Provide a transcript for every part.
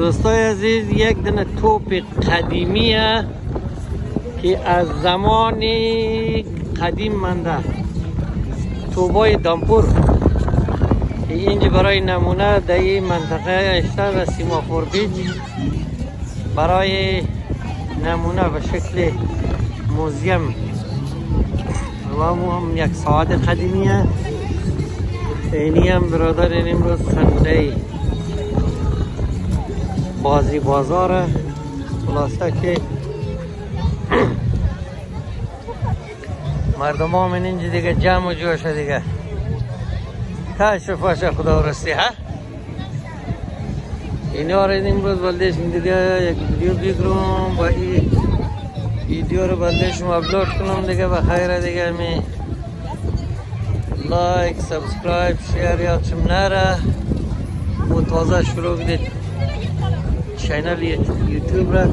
دوستای عزیز یک دونه توپ قدیمیه که از زمان قدیم مانده، توبای دامپور که اینجا برای نمونه در این منطقه اشتر و سیمافور بیچ برای نمونه به شکل موزیم و هم یک ساعت قدیمیه. اینی هم برادر امروز خنده بازی بازاره. خلاصه که مردم هم اینجا دیگه جمع و جوشه دیگه. تشرف خدا رستی ها. اینا رو امروز بلدشم دیگه یک ویدیو بگیرم و این ویدیو رو بلدشم اپلود کنم دیگه. بخیر دیگه می لایک سابسکرایب شیر یادشم نره. و تازه شروع بدید چینل یوتیوب را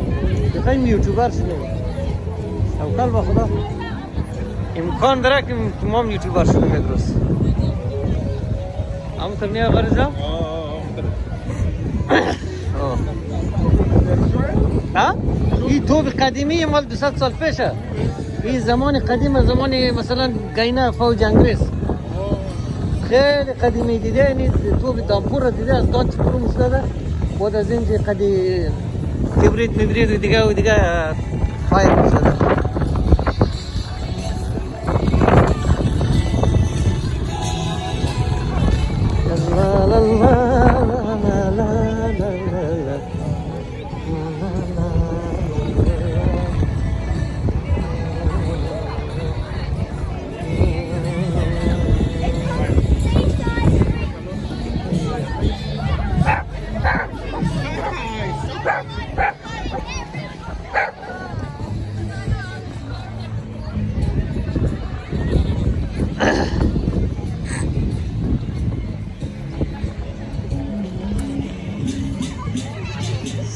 بخوایم یوتیوبر شدیم. اوکال با خدا امکان داره که تمام یوتیوبر شدیم یک روز. همونطور نیا غریزم؟ ها؟ این توب قدیمی مال 200 سال پیشه. این زمان قدیم، زمان مثلا گینه فوج انگلیس خیلی قدیمی دیده. این توب دامپور را دیده از دانچ پرو مستده. بعد از این که قدی کبریت میبرید و دیگه فایر مستده.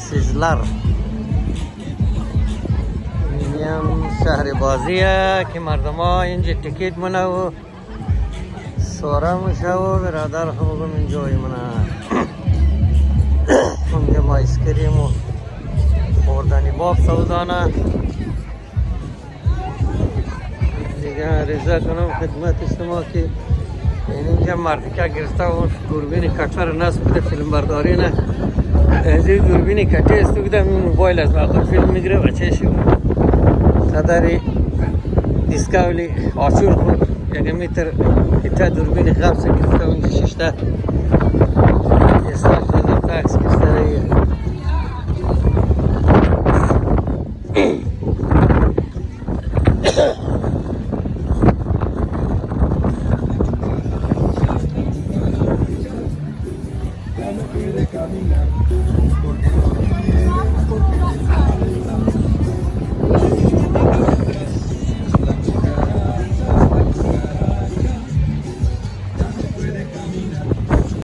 سیزلر اینم شهر بازیه که مردم ها اینجا تیکیت منه و سوره میشه و برادر خمگم اینجای منه. اونجا ما ایسکریم و خوردنی باب سودانه دیگه. عریضه کنم خدمت شما که اینجا مرتکه گرسته و دوربین کتر نصب بده فیلم برداری نه. از این دوربین کتی است بودم این موبایل از واقع فیلم میگیره و چشی صدر دیسکاولی آشور خود یک میتر ایتا دوربین خبسه گرفته و اینجا ششته استاک دادم تاکس کشته رایه.